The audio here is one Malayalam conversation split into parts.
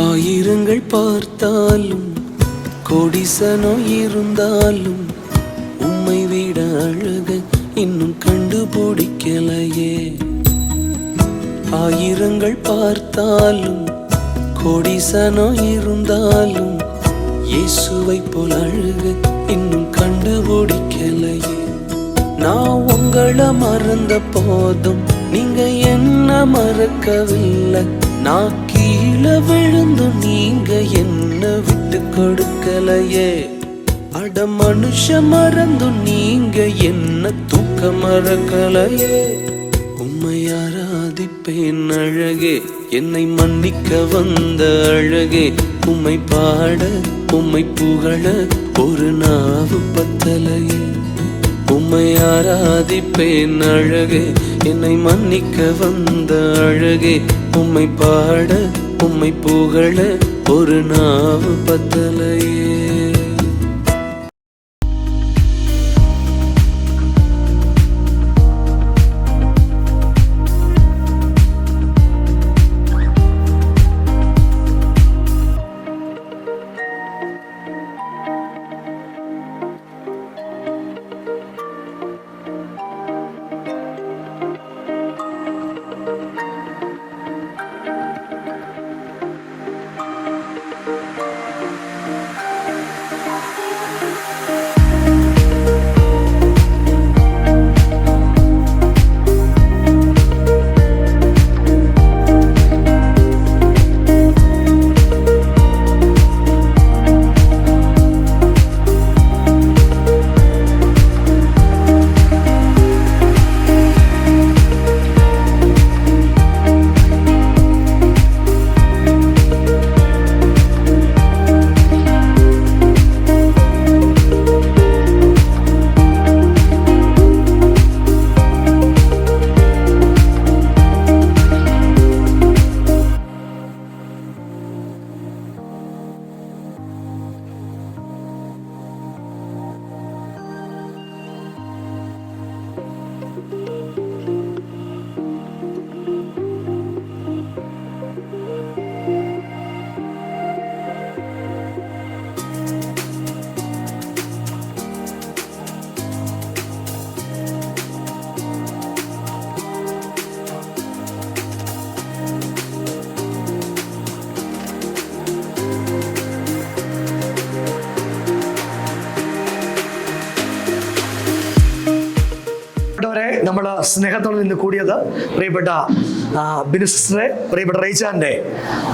ஆயிரங்கள் பார்த்தாலும் கோடிசனோ இருந்தாலும் உம்மை விட அழக இன்னும் கண்டுபிடிக்கலையே. ஆயிரங்கள் பார்த்தாலும் கோடிசனோ இருந்தாலும் இயேசுவை போல் அழக இன்னும் கண்டுபிடிக்கலையே. நான் உங்களை மறந்த போதும் நீங்க என்ன மறக்கவில்லை. நான் கீழே விழுந்து நீங்க என்ன விட்டு கொடுக்கலையே. அட மனுஷ மறந்து நீங்க என்ன தூக்க மறக்கலையே. உம்மை ஆராதிப்பேன் அழகே, என்னை மன்னிக்க வந்த அழகே. உம்மை பாட உம்மை புகழ ஒரு நாவு பத்தலையே. உம்மை ஆராதிப்பேன் அழகே, என்னை மன்னிக்க வந்த அழகே. உம்மை பாட உம்மை புகழ ஒரு நாவு பத்தலையே. നമ്മൾ സ്നേഹത്തോടെ നിന്ന് കൂടിയത് പ്രിയപ്പെട്ട ബിനിസിസ്റ്ററെ, പ്രിയപ്പെട്ട റേച്ചാന്റെ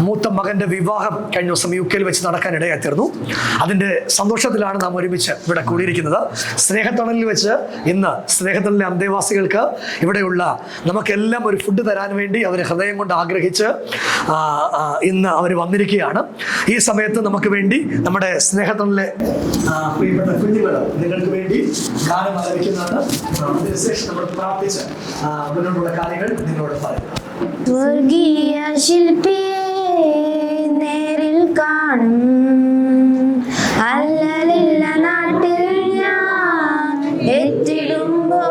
മൂത്ത മകന്റെ വിവാഹം കഴിഞ്ഞ ദിവസം UK വെച്ച് നടക്കാനിടയായി തീർന്നു. അതിന്റെ സന്തോഷത്തിലാണ് നാം ഒരുമിച്ച് ഇവിടെ കൂടിയിരിക്കുന്നത്. സ്നേഹത്തണലിൽ വെച്ച് ഇന്ന് സ്നേഹത്തണലിലെ അന്തേവാസികൾക്ക് ഇവിടെയുള്ള നമുക്കെല്ലാം ഒരു ഫുഡ് തരാൻ വേണ്ടി അവർ ഹൃദയം കൊണ്ട് ആഗ്രഹിച്ച് ഇന്ന് അവർ വന്നിരിക്കുകയാണ്. ഈ സമയത്ത് നമുക്ക് വേണ്ടി നമ്മുടെ സ്നേഹത്തണലിലെ പ്രിയപ്പെട്ട കുഞ്ഞുങ്ങൾ നിങ്ങൾക്ക് വേണ്ടി ഗാനം ആലപിക്കുന്നതാണ്. അതിനുശേഷം നമ്മൾ പ്രാർത്ഥിച്ച് മുന്നോട്ടുള്ള കാര്യങ്ങൾ നിങ്ങളോട് പറയുക. സ്വർഗീയ ശില്പിയെ നേരിൽ കാണും അല്ലലില്ല നാട്ടിൽ ഞാൻ എത്തിടുമ്പോ.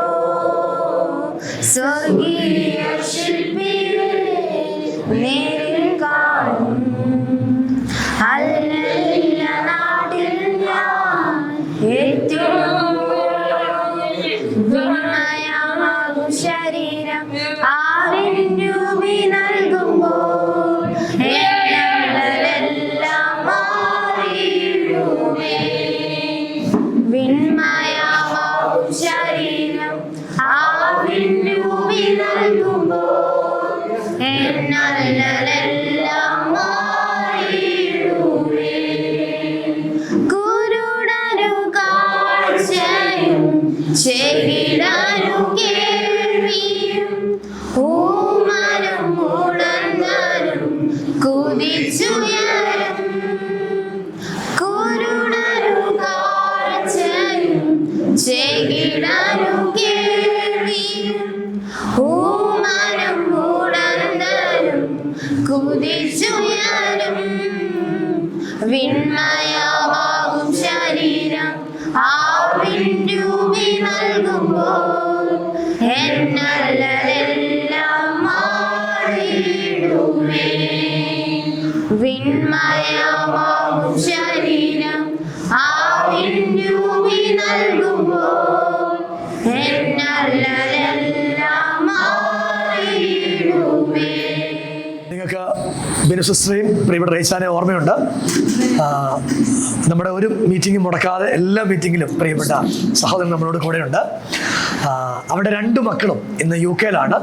സ്വർഗീയ ശില്പിയെ നേരിൽ കാണും അല്ലലില്ല നാട്ടിൽ ഞാൻ എത്തിടുമ്പോ. ശരീരം ആവിൻരൂപി നൽകുമ്പോൾ എല്ലാം മാറിയിടുമേ. വിൺമയമാകും ശരീരം ആവിൻരൂപി നൽകുമ്പോൾ എല്ലാം മാറിയിടുമേ. കുരുടരു കാഴ്ചയും ചെകിടരു കേൾവിയും ഊമരും ഉണർന്നരും കുതിച്ചുയരും. കുരുടരു കാഴ്ചയും ചെകിടരു കേൾവിയും ഊമരും ഉണർന്നരും കുതിച്ചുയരും. വിൺമയമാകും ശരീരം ആവിൻരൂപി നൽകുമ്പോൾ എന്നെല്ലാം മാറിയിടുമേ. വിൺമയമാകും ശരീരം ആവിൻരൂപി നൽകുമ്പോൾ എന്നല്ലെല്ലാം മാറിയിടുമേ. നിങ്ങൾക്ക് ബിനുസിസ്റ്ററെയും പ്രിയപ്പെട്ട റേച്ചാനെ ഓർമ്മയുണ്ട്. നമ്മുടെ ഒരു മീറ്റിംഗും മുടക്കാതെ എല്ലാ മീറ്റിങ്ങിലും പ്രിയപ്പെട്ട സഹോദരൻ നമ്മളോട് കൂടെയുണ്ട്. അവരുടെ 2 മക്കളും ഇന്ന് UK-ലാണ്.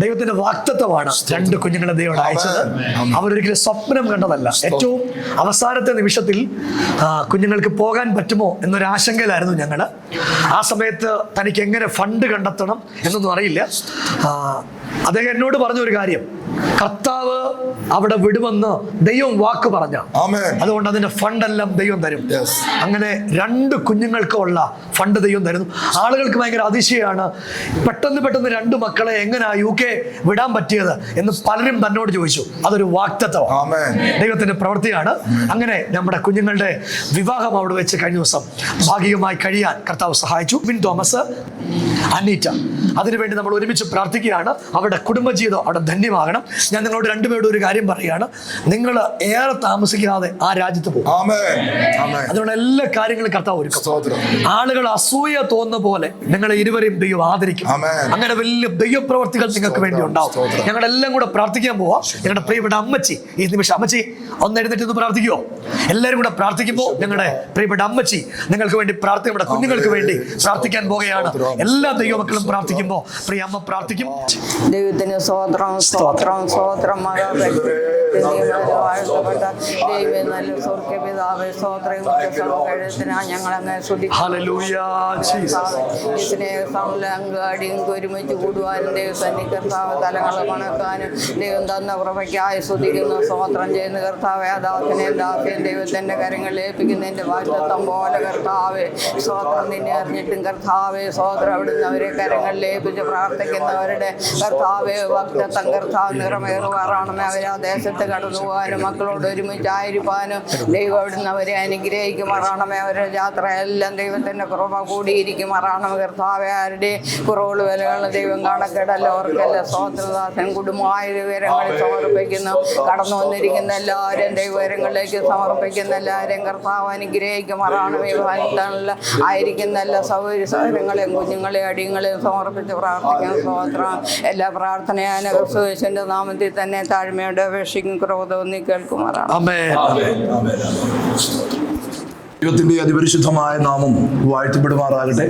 ദൈവത്തിന്റെ വാഗ്ദത്തമാണ് 2 കുഞ്ഞുങ്ങളെ ദൈവം അയച്ചത്. അവരൊരിക്കലും സ്വപ്നം കണ്ടതല്ല. ഏറ്റവും അവസാനത്തെ നിമിഷത്തിൽ കുഞ്ഞുങ്ങൾക്ക് പോകാൻ പറ്റുമോ എന്നൊരു ആശങ്കയിലായിരുന്നു ഞങ്ങൾ. ആ സമയത്ത് തനിക്ക് എങ്ങനെ ഫണ്ട് കണ്ടെത്തണം എന്നൊന്നും അറിയില്ല. അദ്ദേഹം എന്നോട് പറഞ്ഞ ഒരു കാര്യം, കർത്താവ് അവിടെ വിടുമെന്ന് ദൈവം വാക്ക് പറഞ്ഞ, അതുകൊണ്ട് അതിന്റെ ഫണ്ടെല്ലാം ദൈവം തരും. അങ്ങനെ 2 കുഞ്ഞുങ്ങൾക്കുള്ള ഫണ്ട് ദൈവം തരുന്നു. ആളുകൾക്ക് ഭയങ്കര അതിശയമാണ്, പെട്ടെന്ന് 2 മക്കളെ എങ്ങനെയാ UK വിടാൻ പറ്റിയത് എന്ന് പലരും തന്നോട് ചോദിച്ചു. അതൊരു വാഗ്ദത്തമാണ്, ദൈവത്തിന്റെ പ്രവൃത്തിയാണ്. അങ്ങനെ നമ്മുടെ കുഞ്ഞുങ്ങളുടെ വിവാഹം അവിടെ വെച്ച് കഴിഞ്ഞ ദിവസം ഭാഗികമായി കഴിയാൻ കർത്താവ് സഹായിച്ചു. വിൻ തോമസ്, അനീറ്റ, അതിനുവേണ്ടി നമ്മൾ ഒരുമിച്ച് പ്രാർത്ഥിക്കുകയാണ്. അവരുടെ കുടുംബജീവിതം അവിടെ ധന്യമാകണം. ഞാൻ നിങ്ങളോട് 2 പേരോട് ഒരു കാര്യം പറയുകയാണ്, നിങ്ങൾ ഏറെ താമസിക്കാതെ ആ രാജ്യത്ത് പോകും. അതുകൊണ്ട് എല്ലാ കാര്യങ്ങളും കർത്താവ് ഒരുക്കും. ആളുകൾ അസൂയ തോന്നുന്ന പോലെ നിങ്ങളെ ഇരുവരെയും ദൈവം ആദരിക്കും. അങ്ങനെ വലിയ ദൈവപ്രവർത്തികൾ നിങ്ങൾക്ക് വേണ്ടി ഉണ്ടാവും. ഞങ്ങളെല്ലാം കൂടെ പ്രാർത്ഥിക്കാൻ പോവാം. ഞങ്ങളുടെ പ്രിയപ്പെട്ട അമ്മച്ചി ഈ നിമിഷം, അമ്മച്ചി ഒന്ന് എഴുന്നേറ്റ് പ്രാർത്ഥിക്കുമോ? എല്ലാവരും കൂടെ പ്രാർത്ഥിക്കുമ്പോൾ ഞങ്ങളുടെ പ്രിയപ്പെട്ട അമ്മച്ചി നിങ്ങൾക്ക് വേണ്ടി നമ്മുടെ കുഞ്ഞുങ്ങൾക്ക് വേണ്ടി പ്രാർത്ഥിക്കാൻ പോകുകയാണ്. എല്ലാ ദൈവമക്കളും പ്രാർത്ഥിക്കുമ്പോൾ പ്രിയ അമ്മ പ്രാർത്ഥിക്കും. ദൈവത്തിന് സ്തോത്രം, സ്തോത്രം, സ്തോത്രം. വാഴ്ത്തപ്പെട്ട ദൈവം, നല്ല സ്വർഗ്ഗപിതാവേ, സ്തോത്രം. ഞങ്ങളങ്ങനെ സ്നേഹസംഘടിയും ഒരുമിച്ച് കൂടുവാനും ദൈവസന്നി കർത്താവ് തലങ്ങൾ കണക്കാനും ദൈവം തന്ന കൃപയ്ക്കായി സ്തുതിക്കുന്നു, സ്തോത്രം ചെയ്യുന്ന കർത്താവെ. ദാസനെ ദാസ്യം ദൈവത്തിന്റെ കരങ്ങളിൽ ഏൽപ്പിക്കുന്നതിന്റെ വാഗ്ദത്തം പോലെ കർത്താവെ, സ്തോത്രം. നിന്നെ അറിഞ്ഞിട്ടും കർത്താവെ, സ്തോത്രം, അവിടുന്ന് അവരെ കരങ്ങളിൽ ഏൽപ്പിച്ച് പ്രാർത്ഥിക്കുന്നവരുടെ കർത്താവെ വാഗ്ദത്തം കർത്താവ് നിറമേറുവാറാണമേ. അവരെ ആ ദേശത്ത് കടന്നു പോകാനും മക്കളോട് ഒരുമിച്ചായിരിക്കാനും ദൈവം അവിടുന്ന് അവരെ അനുഗ്രഹിക്കുമാറാണമേ. അവരുടെ യാത്രയെല്ലാം ദൈവത്തിന്റെ കൃപ കൂടിയിരിക്കുമാറാണമേ കർത്താവെ. ആരുടെ കുറവുകൾ വിലകളും ദൈവം കാണക്കേടല്ല, ഓർക്കല്ല. സ്തോത്രദാസൻ കുടുംബമായ വിവരങ്ങളിൽ സമർപ്പിക്കുന്നു. കടന്നു വന്നിരിക്കുന്ന എല്ലാവരും ദൈവവിവരങ്ങളിലേക്ക് സമർപ്പിക്കുന്ന എല്ലാവരെയും കർത്താവ് അനുഗ്രഹിക്കുമാറാണമേ. ആയിരിക്കുന്ന എല്ലാ സൗകര്യങ്ങളെയും കുഞ്ഞുങ്ങളെയും അടിയങ്ങളെയും സമർപ്പിച്ച് പ്രാർത്ഥിക്കുന്ന സ്തോത്രം. എല്ലാ പ്രാർത്ഥനയായ ക്രിസ്തുയേശുവിന്റെ നാമത്തിൽ തന്നെ താഴ്മയോടെ അപേക്ഷിക്കും. ക്രോധവും നീ കേൾക്കുമാറാണ്. ദൈവത്തിന്റെ അതിപരിശുദ്ധമായ നാമം വാഴ്ത്തപ്പെടുമാറാകട്ടെ.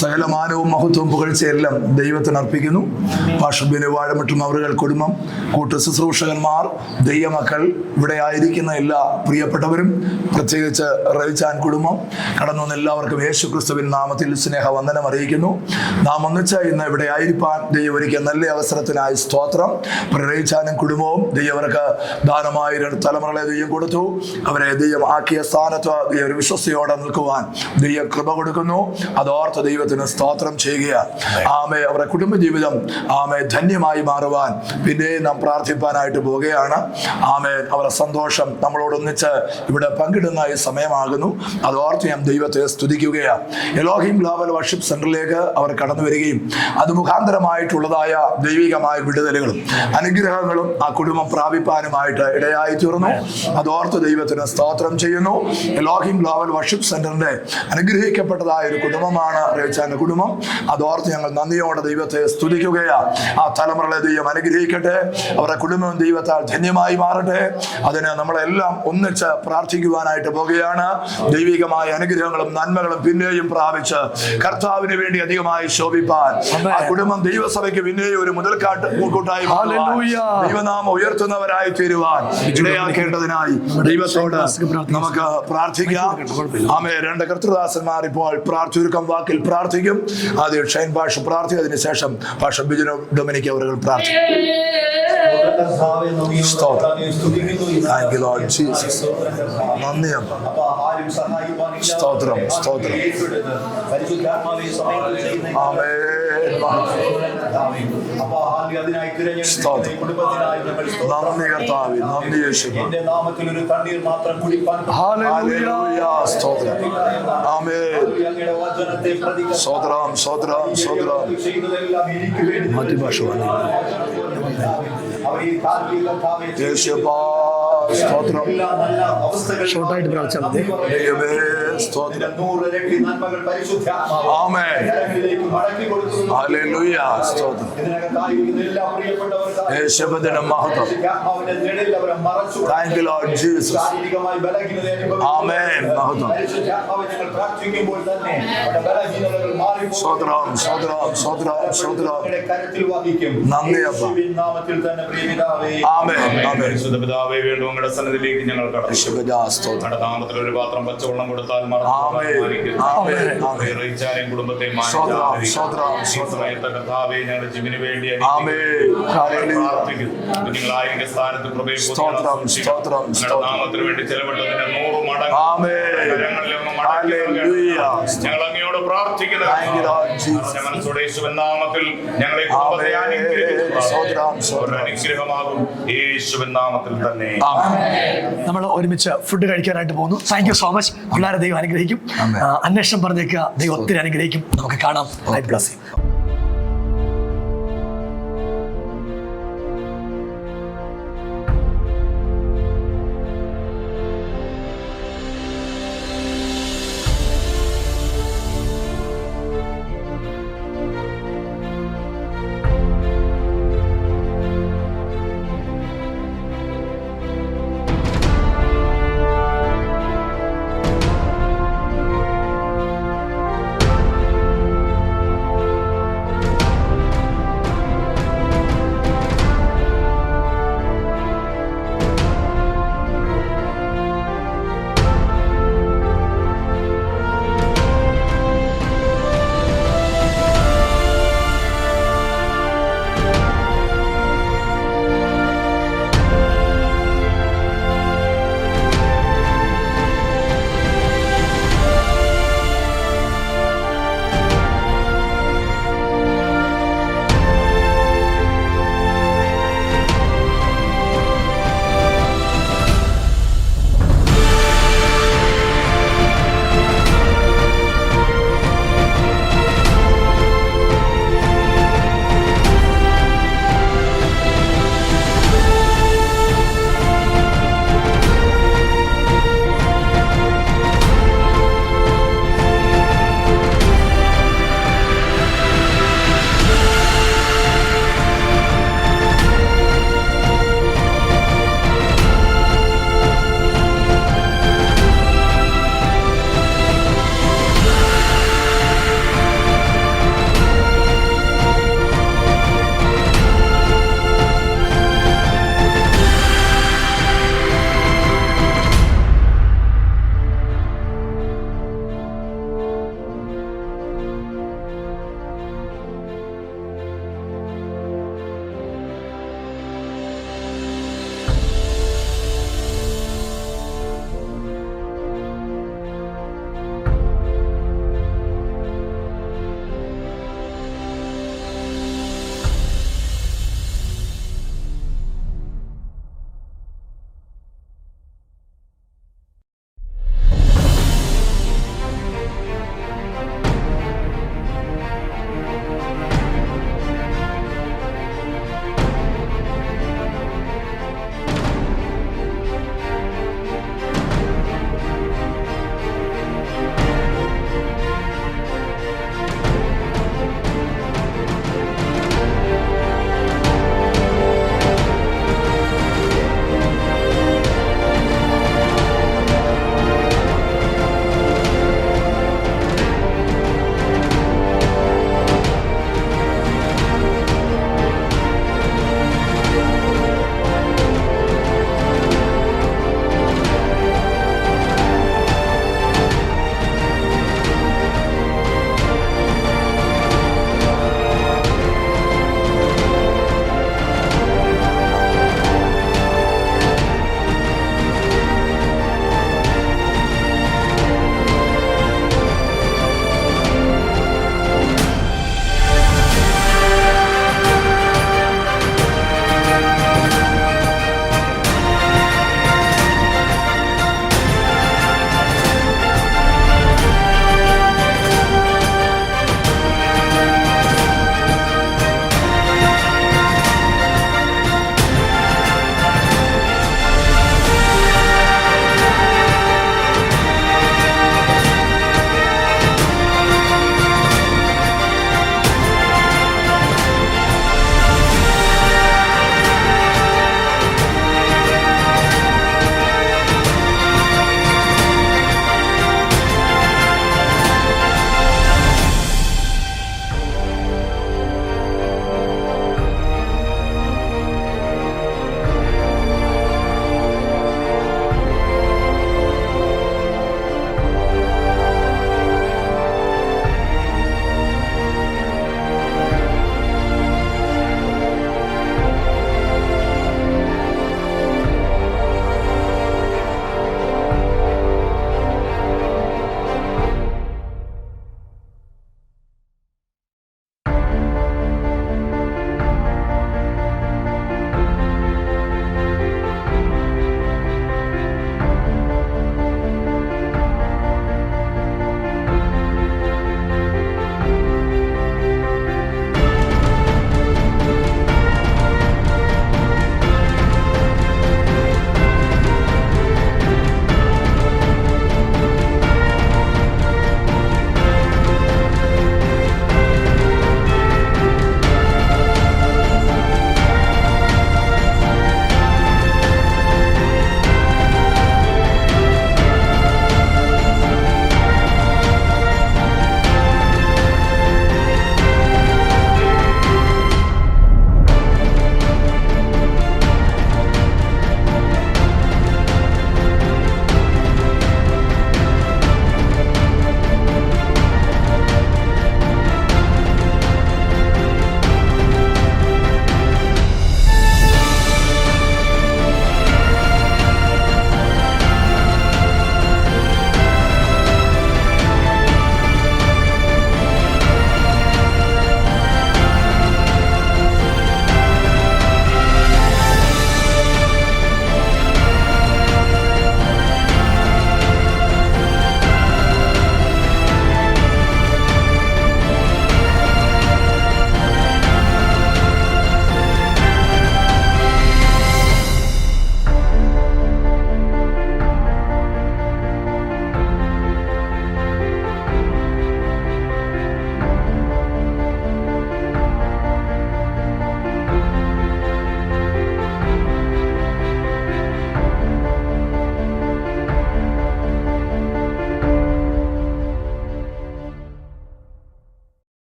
സകല മാനവും മഹത്വവും പുകഴ്ചയെല്ലാം ദൈവത്തിന് അർപ്പിക്കുന്നു. പാഷബിന് വാഴമറ്റും അവറുകൾ കുടുംബം, കൂട്ടു ശുശ്രൂഷകന്മാർ, ദൈവമക്കൾ, ഇവിടെ ആയിരിക്കുന്ന എല്ലാ പ്രിയപ്പെട്ടവരും, പ്രത്യേകിച്ച് റവിച്ചാൻ കുടുംബം കടന്നു വന്ന എല്ലാവർക്കും യേശു ക്രിസ്തുവിൻ നാമത്തിൽ സ്നേഹവന്ദനം അറിയിക്കുന്നു. നാം ഒന്നിച്ച് ഇന്ന് ഇവിടെ ആയിരിക്കാൻ ദൈവം ഒരുക്കിയ നല്ല അവസരത്തിനായി സ്തോത്രം. റവിച്ചാനും കുടുംബവും ദൈവർക്ക് ദാനമായി 2 തലമുറകളെ ദൈവം കൊടുത്തു. അവരെ ദൈവം ആക്കിയ സ്ഥാനത്ത് ഒരു വിശ്വസ്തയോടെ നിൽക്കുവാൻ ദൈവം കൃപ കൊടുക്കുന്നു. അതോർത്ത് ദൈവത്തിന് സ്തോത്രം ചെയ്യുക. ആമേ. അവരുടെ കുടുംബജീവിതം ധന്യമായി മാറുവാൻ പിന്നെ നാം പ്രാർത്ഥിപ്പാനായിട്ട് പോവുകയാണ്. ആമേ. അവരുടെ സന്തോഷം നമ്മളോടൊന്നിച്ച് ഇവിടെ പങ്കിടുന്ന ഈ സമയമാകുന്നു. അതോർത്ത് ഞാൻ ദൈവത്തെ സ്തുതിക്കുകയാണ്. എലോഹിം ഗ്ലോബൽ വർഷിപ്പ് സെന്ററിലേക്ക് അവർ കടന്നു വരികയും അത് മുഖാന്തരമായിട്ടുള്ളതായ ദൈവികമായ വിടുതലുകളും അനുഗ്രഹങ്ങളും ആ കുടുംബം പ്രാപിപ്പാനുമായിട്ട് ഇടയായി തീർന്നു. അതോർത്ത് ദൈവത്തിന് സ്തോത്രം ചെയ്യുന്നു. എലോഹിം ഗ്ലോബൽ വർഷിപ്പ് സെന്ററിന്റെ അനുഗ്രഹിക്കപ്പെട്ടതായ ഒരു കുടുംബമാണ് റേച്ചാന്റെ കുടുംബം. അതോർത്ത് ഞങ്ങൾ നന്ദിയോടെ ദൈവത്തെ സ്തുതിക്കുകയാണ്. ആ തലമുറകളെ ദൈവം അനുഗ്രഹിക്കട്ടെ. അവരുടെ കുടുംബം ദൈവത്താൽ ധന്യമായി മാറട്ടെ. അതിന് നമ്മളെല്ലാം ഒന്നിച്ച് പ്രാർത്ഥിക്കുവാനായിട്ട് പോവുകയാണ്. ദൈവികമായ അനുഗ്രഹങ്ങളും നന്മകളും പിന്നെയും പ്രാപിച്ച് കർത്താവിന് വേണ്ടി അധികമായി ശോഭിപ്പാൻ ആ കുടുംബം ദൈവസഭയ്ക്ക് പിന്നെയും ഒരു മുതൽക്കൂട്ടായി ദൈവനാമം ഉയർത്തുന്നവരായി തീരുവാൻ ഇടയാക്കേണ്ടതിനായി ദൈവത്തോട് നമുക്ക് പ്രാർത്ഥിക്കാം. ആമേ. 2 കർത്തൃദാസന്മാർ ഇപ്പോൾ ചുരുക്കം വാക്കിൽ പ്രാർത്ഥിക്കും. ആദ്യം ഷൈൻ ഭാഷ പ്രാർത്ഥിക്കും. അതിനുശേഷം ഭാഷ ബിജുനോ ഡൊമിനിക് അവർ പ്രാർത്ഥിക്കും. സ്തോത്രം, സ്തോത്രം. നന്ദി കർത്താവേ, നന്ദി യേശുവേ. സ്തോത്രം. ആമേൻ. സ്തോത്രം, സ്തോത്രം, സ്തോത്രം. മറ്റു ഭാഷ യേശുവാ, സ്തോത്രം. എല്ലാ നല്ല അവസ്ഥകളിലും ഷോർട്ടായിട്ട് പ്രാർത്ഥിച്ചാൽ മതി. ദൈവമേ സ്തോത്രം. 100 ഇരട്ടി നന്മകൾ പരിശുദ്ധാത്മാവ് ആമേൻ. കരങ്ങളിലേക്ക് മടക്കി കൊടുക്കുന്നു. ഹല്ലേലൂയ. സ്തോത്രം. ഇതിനകത്തായിരിക്കുന്ന എല്ലാ പ്രിയപ്പെട്ടവർക്കും യേശുവിന്റെ മഹത്വം. പരിശുദ്ധാത്മാവിന്റെ നിഴലിൽ അവരെ മറച്ചു Thank you, Lord Jesus. ശാരീരികമായി ബലഹീനത അനുഭവിക്കുന്നു. ആമേൻ. മഹത്വം. പരിശുദ്ധാത്മാവെ ഞങ്ങൾ പ്രാർത്ഥിക്കുമ്പോൾ തന്നെ അവരുടെ ബലഹീനതകൾ മാറിപ്പോകും. സ്തോത്രം, സ്തോത്രം, സ്തോത്രം, സ്തോത്രം. അവരുടെ കരത്തിൽ വഹിക്കും. നന്ദി അപ്പ. യേശുവിൻ നാമത്തിൽ തന്നെ പ്രിയപിതാവേ. ആമേൻ. ആമേൻ. പരിശുദ്ധ പിതാവേ, വീണ്ടും അങ്ങയുടെ സന്നിധിയിലേക്ക് ഞങ്ങൾ കടന്നു. യേശുവിന്റെ സ്തോത്രം. അങ്ങയുടെ നാമത്തിൽ ഒരു പാത്രം പച്ചവെള്ളം കൊടുത്താൽ ആമേൻ. ആമേൻ. ആമേൻ. റീച്ചാനെയും കുടുംബത്തെ സ്തോത്രം, സ്തോത്രം, സമയത്ത് കർത്താവേ, ഞങ്ങളുടെ ജീവന് വേണ്ടി ആമേൻ. ഹല്ലേലൂയ. പ്രാർത്ഥിക്കുന്നു. കുഞ്ഞുങ്ങളായിരിക്കുന്ന സ്ഥാനത്ത് കൃപയും സ്തോത്രം, സ്തോത്രം, സ്തോത്രം. നാമത്തിന് വേണ്ടി ചെലവിട്ടതിന്റെ 100 മടങ്ങ് ആമേൻ. കരങ്ങളിലൊന്ന് മടക്കി ഹല്ലേലൂയ. ഞങ്ങൾ അങ്ങയോട് പ്രാർത്ഥിക്കുന്നു. Thank you, Lord Jesus. നിറഞ്ഞ മനസ്സോടെ യേശുവിൻ നാമത്തിൽ ഞങ്ങളെ കുടുംബത്തെ അനുഗ്രഹിക്കുന്നു. സ്തോത്രം, സ്തോത്രം. ഒരു അനുഗ്രഹമാകും യേശുവിൻ നാമത്തിൽ തന്നെ. നമ്മൾ ഒരുമിച്ച് ഫുഡ് കഴിക്കാനായിട്ട് പോകുന്നു. Thank you so much. പിള്ളേരെ ദൈവം അനുഗ്രഹിക്കും. ആമേൻ. അന്വേഷണം പറഞ്ഞേക്കുക. ദൈവം ഒത്തിരി അനുഗ്രഹിക്കും. നമുക്ക് കാണാം. Bless you.